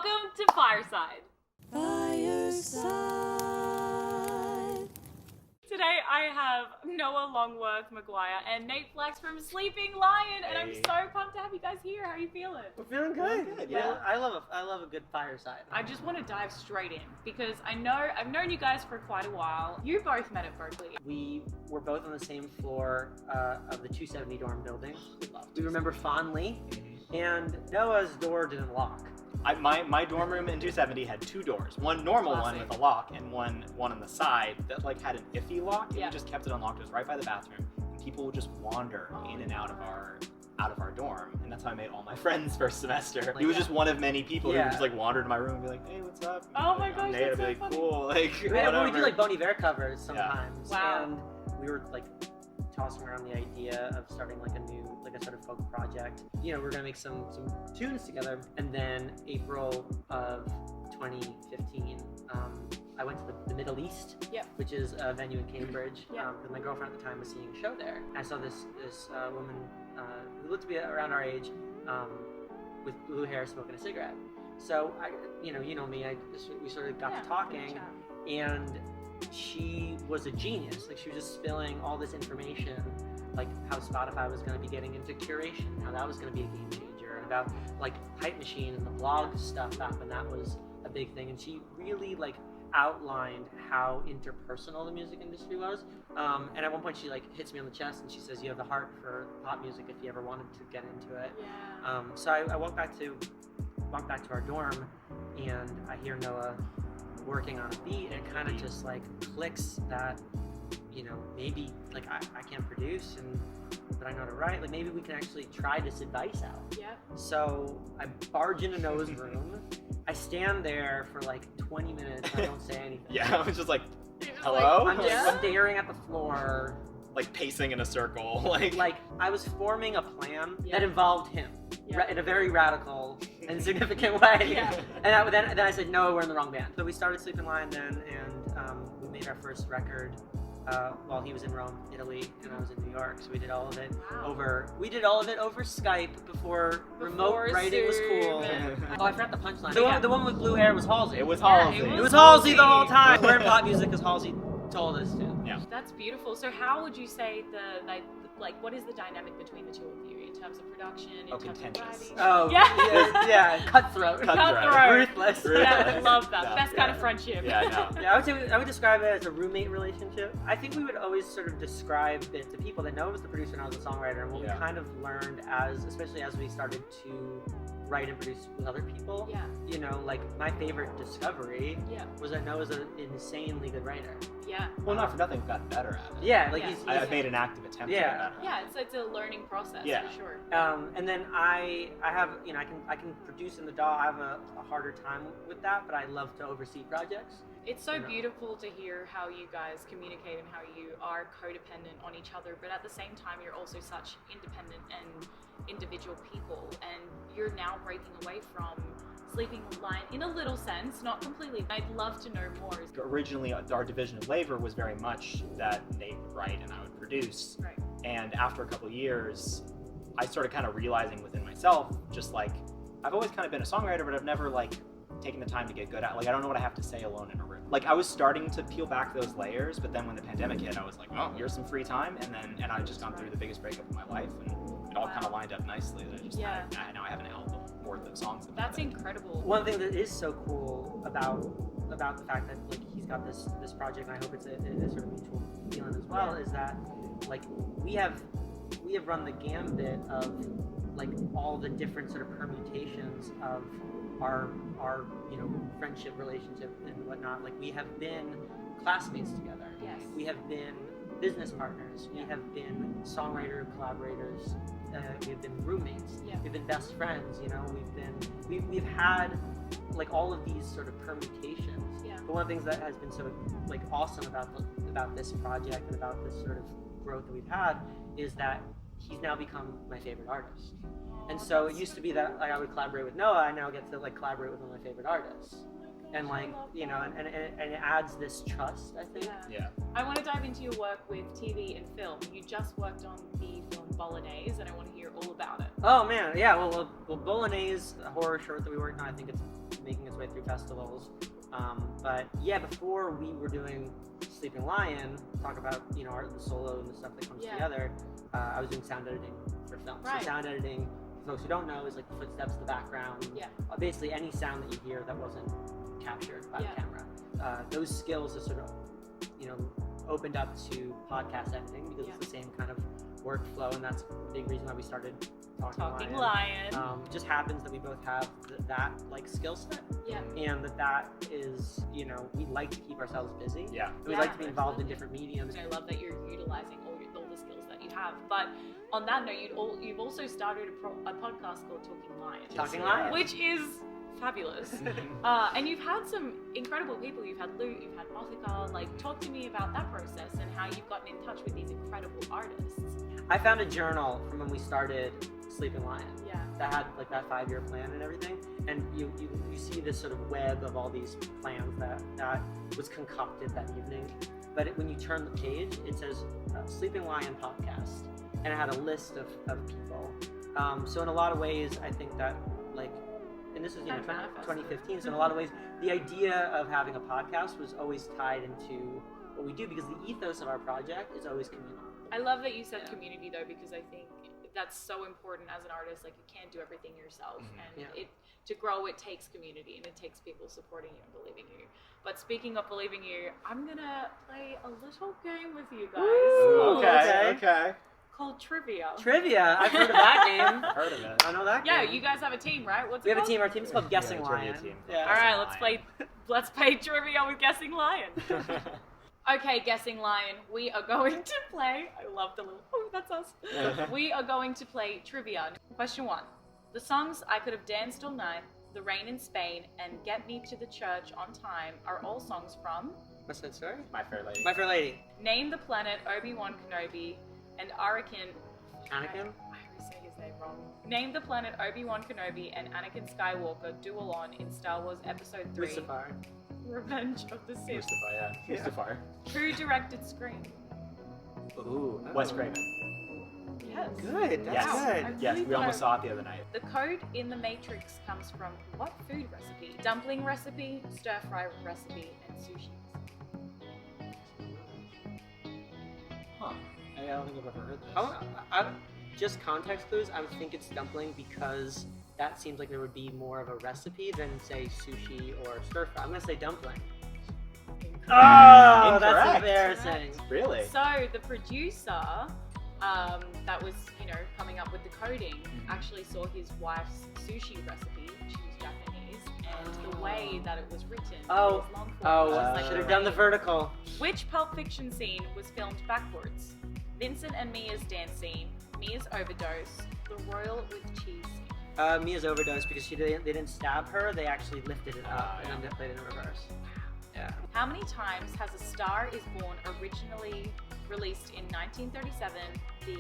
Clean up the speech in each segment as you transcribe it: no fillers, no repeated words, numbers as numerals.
Welcome to Fireside. Today I have Noah Longworth McGuire and Nate Flex from Sleeping Lion, and I'm so pumped to have you guys here. How are you feeling? We're feeling good. Yeah. I love a good fireside. I just want to dive straight in because I've known you guys for quite a while. You both met at Berkeley. We were both on the same floor of the 270 dorm building. We remember fondly, and Noah's door didn't lock. My dorm room in 270 had two doors. One normal one with a lock, and one on the side that like had an iffy lock. And we just kept it unlocked. It was right by the bathroom. And people would just wander in and out of our dorm, and that's how I made all my friends first semester. He was just one of many people who would just like wander to my room and be like, "Hey, what's up?" Oh my gosh, Nate that's would be so like, funny. "Cool." Like, We do like Bon Iver covers sometimes. Wow. And we were like tossing around the idea of starting like a sort of folk project. You know, we're gonna make some tunes together. And then April of 2015, I went to the Middle East, which is a venue in Cambridge, because my girlfriend at the time was seeing a show there. I saw this woman who looked to be around our age, with blue hair, smoking a cigarette. So you know me, we sort of got to talking, and she was a genius. Like, she was just spilling all this information, like how Spotify was going to be getting into curation, how that was going to be a game changer, and about like Hype Machine and the blog stuff back when that was a big thing. And she really like outlined how interpersonal the music industry was. And at one point she like hits me on the chest and she says, "You have the heart for pop music if you ever wanted to get into it." So I walked back to our dorm, and I hear Noah working on a beat, and it kind of just like clicks that, you know, maybe like I can't produce, but I know how to write. Like, maybe we can actually try this advice out. So I barge into Noah's room. I stand there for like 20 minutes. I don't say anything. I was just like, "Hello." I'm just staring at the floor, like pacing in a circle. Like I was forming a plan that involved him in a very radical and significant way. And then I said, "No, we're in the wrong band." So we started Sleeping Lion then, and we made our first record while he was in Rome, Italy, and I was in New York. So we did all of it over Skype before remote writing was cool. Oh, I forgot the punchline. The one with blue hair was Halsey. It was Halsey. It was Halsey the whole time. We're in pop music because Halsey told us to. That's beautiful. So how would you say what is the dynamic between the two of you in terms of production, in terms contentious. of writing? Yeah, cutthroat. Ruthless. Yeah, I love that. Best kind of friendship. I would describe it as a roommate relationship. I think we would always sort of describe it to people that know I was the producer and I was the songwriter, and what we kind of learned especially as we started to write and produce with other people. You know, like my favorite discovery was that Noah's an insanely good writer. Well, not for nothing, we've gotten better at it. I've made an active attempt to get better. It's a learning process for sure. And then I have, you know, I can produce in the DAW. I have a harder time with that, but I love to oversee projects. It's so beautiful to hear how you guys communicate and how you are codependent on each other, but at the same time you're also such independent and individual people, and you're now breaking away from Sleeping Lion in a little sense, not completely. I'd love to know more. Originally, our division of labor was very much that Nate would write and I would produce. And after a couple of years, I started kind of realizing within myself, just like, I've always kind of been a songwriter, but I've never like taken the time to get good at. Like, I don't know what I have to say alone in a room. Like, I was starting to peel back those layers, but then when the pandemic hit, I was like, oh, here's some free time, and I just gone through the biggest breakup of my life, and it all kind of lined up nicely. That I just now I have an album worth of songs. That's incredible. One thing that is so cool about the fact that like he's got this project, and I hope it's a sort of mutual feeling as well, is that like we have run the gambit of like all the different sort of permutations of our you know, friendship, relationship, and whatnot. Like, we have been classmates together. We have been business partners. We have been songwriter collaborators. We have been roommates. We've been best friends. You know, we've had like all of these sort of permutations. But one of the things that has been so like awesome about this project and about this sort of growth that we've had is that he's now become my favorite artist. And so it used to be that like I would collaborate with Noah. I now get to like collaborate with one of my favorite artists. And like, you know, and it adds this trust, I think. I want to dive into your work with TV and film. You just worked on the film Bolognese, and I want to hear all about it. Oh man, yeah. Well, Bolognese, a horror short that we worked on. I think it's making its way through festivals. But yeah, before we were doing Sleeping Lion, talk about the solo and the stuff that comes together. I was doing sound editing for film. Right. So sound editing, for folks who don't know, is like the footsteps, the background. Yeah. Basically any sound that you hear that wasn't captured by the camera. Those skills are sort of opened up to podcast editing because it's the same kind of workflow, and that's a big reason why we started Talking Lion. It just happens that we both have that like skill set, and that is we like to keep ourselves busy. And we like to be involved in different mediums. And I love that you're utilizing all the skills that you have. But on that note, you've also started a podcast called Talking Lion, which is fabulous. And you've had some incredible people. You've had Lou, you've had Mothika. Like, talk to me about that process and how you've gotten in touch with these incredible artists. I found a journal from when we started Sleeping Lion. Yeah. That had like that 5-year plan and everything. And you see this sort of web of all these plans that was concocted that evening. But when you turn the page, it says Sleeping Lion Podcast. And it had a list of people. So in a lot of ways, I think that and this is 2015, so in a lot of ways, the idea of having a podcast was always tied into what we do because the ethos of our project is always communal. I love that you said community though, because I think that's so important as an artist. Like, you can't do everything yourself, and to grow it takes community, and it takes people supporting you and believing you. But speaking of believing you, I'm gonna play a little game with you guys. Ooh, okay. Called Trivia. Trivia. I've heard of that game. Heard of it. I know that game. Yeah, you guys have a team, right? What's We it have a called? team. Our team's called Guessing Lion. Yeah. All right, let's play trivia with Guessing Lion. Okay, Guessing Lion, we are going to play. I love the little. Oh, that's us. We are going to play trivia. Question 1: the songs "I Could Have Danced All Night," "The Rain in Spain," and "Get Me to the Church on Time" are all songs from What's that story? My Fair Lady. My Fair Lady. Name the Planet, Obi-Wan Kenobi, and Anakin. Anakin? I always say his name wrong. Name the planet Obi-Wan Kenobi and Anakin Skywalker duel on in Star Wars Episode 3. Mustafar. Revenge of the Sith. Mustafar. Who directed Scream? Ooh. Wes Craven. Yes. Good. That's Yes. good. Yes, we almost saw it the other night. The code in the Matrix comes from what food recipe? Dumpling recipe, stir-fry recipe, and sushi. Huh. I don't think I've ever heard this. Just context clues, I would think it's dumpling because that seems like there would be more of a recipe than, say, sushi or stir fry. I'm going to say dumpling. Oh, that's embarrassing. Really? So the producer that was, coming up with the coding actually saw his wife's sushi recipe. She was Japanese, and the way that it was written was long form. I should have done the vertical. Which Pulp Fiction scene was filmed backwards? Vincent and Mia's dance scene, Mia's overdose, the royal with cheese scene. Mia's overdose because they didn't stab her, they actually lifted it up and then played it in reverse. Yeah. How many times has A Star Is Born originally released in 1937 been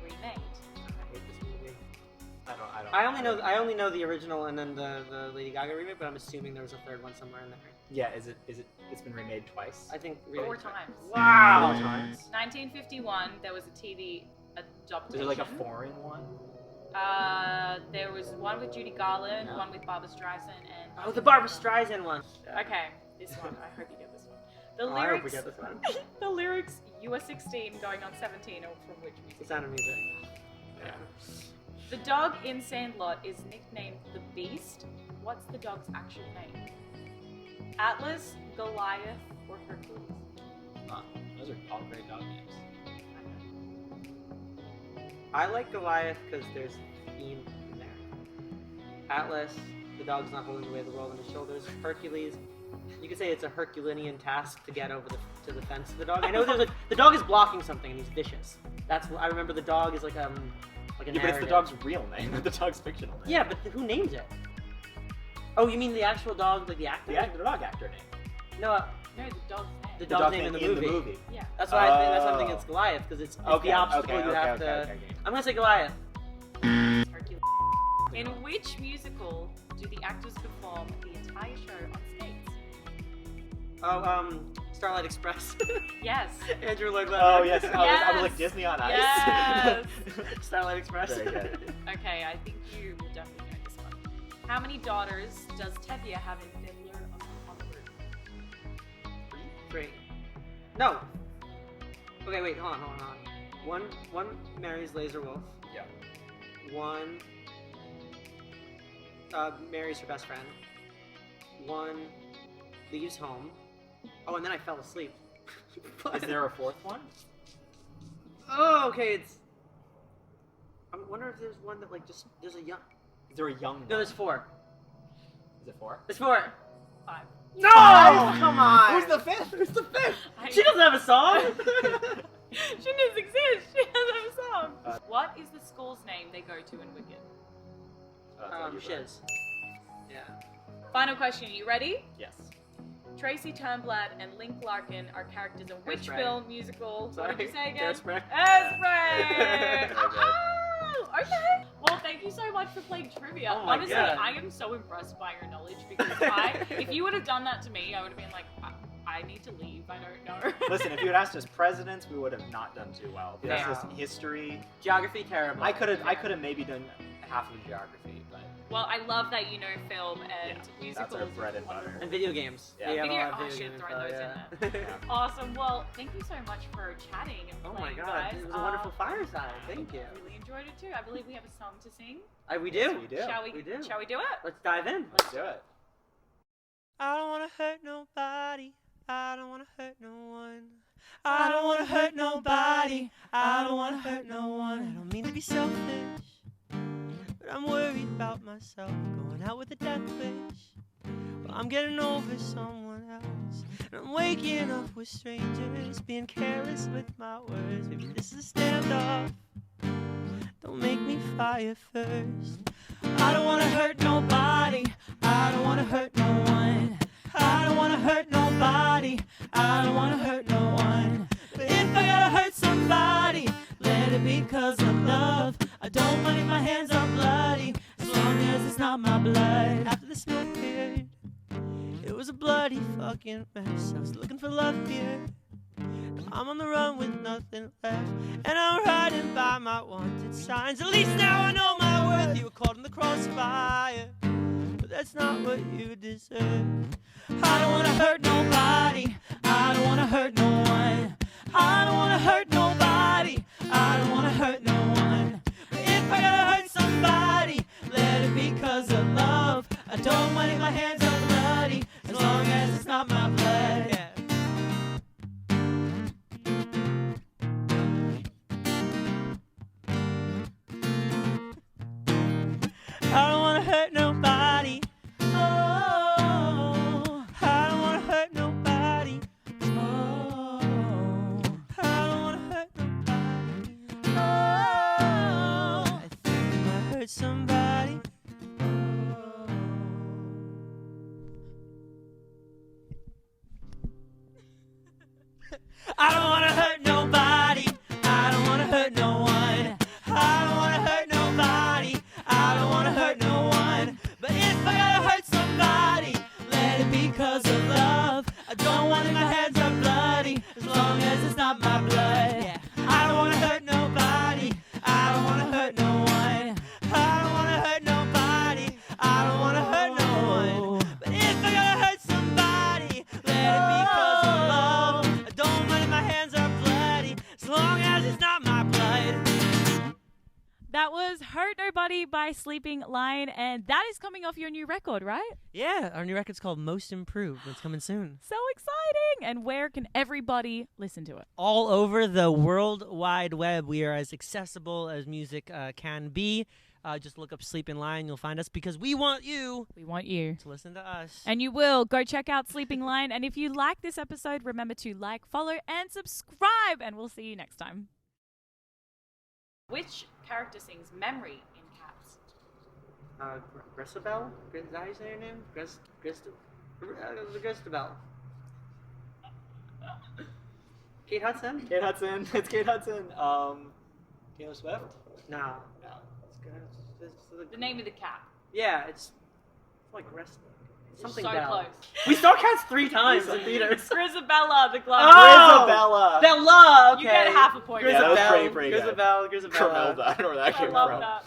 remade? I hate this movie. I don't. I only know the original and then the Lady Gaga remake, but I'm assuming there was a third one somewhere in there. Yeah, it's been remade twice? I think 4 times. Wow. 4 times? 1951, there was a TV adaptation. Is there like a foreign one? There was one with Judy Garland, one with Barbra Streisand, and... Oh, the Barbra Streisand one. Okay, this one. I hope you get this one. The I lyrics... hope we get this one. The lyrics, "You were 16 going on 17" are from which music? The Sound of Music. Yeah. The dog in Sandlot is nicknamed the Beast. What's the dog's actual name? Atlas, Goliath, or Hercules? Those are all great dog names. I like Goliath because there's theme in there. Atlas, the dog's not holding the weight of the world on his shoulders. Hercules, you could say it's a Herculean task to get over to the fence of the dog. I know the dog is blocking something and he's vicious. That's what I remember. The dog is like a But it's the dog's real name, not the dog's fictional name. Yeah, but who names it? Oh, you mean the actual dog, like the actor? The dog actor name. No, No, the dog's name. the dog's name in the movie. Yeah. That's why I'm thinking it's Goliath because it's the obstacle you have to. Okay. I'm gonna say Goliath. Hercules. In which musical do the actors perform the entire show on skates? Oh, Starlight Express. Yes. Andrew Lloyd Webber. Oh yes, I Yes. was like Disney on Ice. Yes. Starlight Express. Very good. Okay, I think you will definitely know this one. How many daughters does Tevye have in Fiddler on the Roof? 3. No. Okay, wait, hold on. One marries Laser Wolf. Yeah. One marries her best friend. One leaves home. Oh, and then I fell asleep. Is there a 4th one? Oh, okay, I wonder if there's one that, like, just... There's a young... Is there a young one? No, there's 4. Is it 4? There's 4. 5. No! Come on! Who's the 5th? Who's the 5th? She doesn't have a song! She doesn't exist. She doesn't have a song. What is the school's name they go to in Wicked? Shiz. Yeah. Final question. You ready? Yes. Tracy Turnblad and Link Larkin are characters in which Hairspray. film, musical? Sorry. What did you say again? Hairspray. Hairspray! Very good. Oh, okay. Well, thank you so much for playing trivia. Oh my Honestly, God. I am so impressed by your knowledge because if you would have done that to me, I would have been like, I need to leave. I don't know. Listen, if you had asked us presidents, we would have not done too well. That's Yeah. just history. Geography, terrible. I could have maybe done half of geography, but Well, I love that you know film and Yeah, musicals. that's our bread and butter. And video games. Yeah. You have a Video- lot of oh, I video should game throw info, those in yeah. Awesome. Well, thank you so much for chatting and Oh playing, my god, guys. it was a wonderful fireside. Thank you. I really enjoyed it too. I believe we have a song to sing. We Yes, do. we do. Shall we? We do. Shall we do it? Let's dive in. Let's do it. I don't wanna hurt nobody. I don't wanna hurt no one. I don't wanna hurt nobody. I don't wanna hurt no one. I don't mean to be selfish, but I'm worried about myself going out with a death wish. Well, I'm getting over someone else, and I'm waking up with strangers, being careless with my words. Maybe this is a standoff. Don't make me fire first. I don't wanna hurt nobody. I don't wanna hurt no one. I don't wanna hurt nobody. I don't wanna hurt no one. But if I gotta hurt somebody, let it be 'cause of love. I don't mind if my hands are bloody, as long as it's not my blood. After the smoke cleared, it was a bloody fucking mess. I was looking for love here. I'm on the run with nothing left, and I'm riding by my wanted signs. At least now I know my worth. You were caught in the crossfire, but that's not what you deserve. I don't wanna hurt nobody. I don't wanna hurt no one. I don't wanna hurt nobody. I don't wanna hurt no one. But if I gotta hurt somebody, let it be 'cause of love. I don't mind if my hands are bloody, as long as it's not my blood. Yeah. I don't wanna hurt nobody. Oh, I don't wanna hurt nobody. Oh, I don't wanna hurt nobody. Oh, I think I might hurt somebody. I don't wanna hurt nobody. I don't wanna hurt no one. I don't wanna hurt nobody. I don't wanna hurt no one. But if I gotta hurt somebody, let it be 'cause of love. I don't want it, my hands are bloody, as long as it's not my blood. Yeah. I don't wanna hurt nobody. I don't wanna hurt no one. I don't wanna hurt nobody. I don't wanna hurt no one. But if I gotta hurt somebody, let it be 'cause of love. I don't mind if my hands are bloody, as long as it's not my blood. That was Hurt Nobody by Sleeping Lion, and that is coming off your new record, right? Yeah, our new record's called Most Improved. It's coming soon. So exciting! And where can everybody listen to it? All over the World Wide Web. We are as accessible as music can be. Just look up Sleeping Lion. You'll find us because we want you We want you. to listen to us. And you will. Go check out Sleeping Lion. And if you like this episode, remember to like, follow, and subscribe. And we'll see you next time. Which character sings "Memory" in caps? Grisabel? Is that how you say your name? Gristabel. Kate Hudson? Kate Hudson. It's Kate Hudson. Taylor Swift? No. No. The name of the cap. Yeah, it's like something so Bell. close. We saw cats 3 times in theaters. Grisabella, the glove. Oh! Grisabella. Bella, okay. You get half a point. Yeah, that was Grisabel, pretty good. Grisabella. Cromelda. I don't know where that I came love from. that.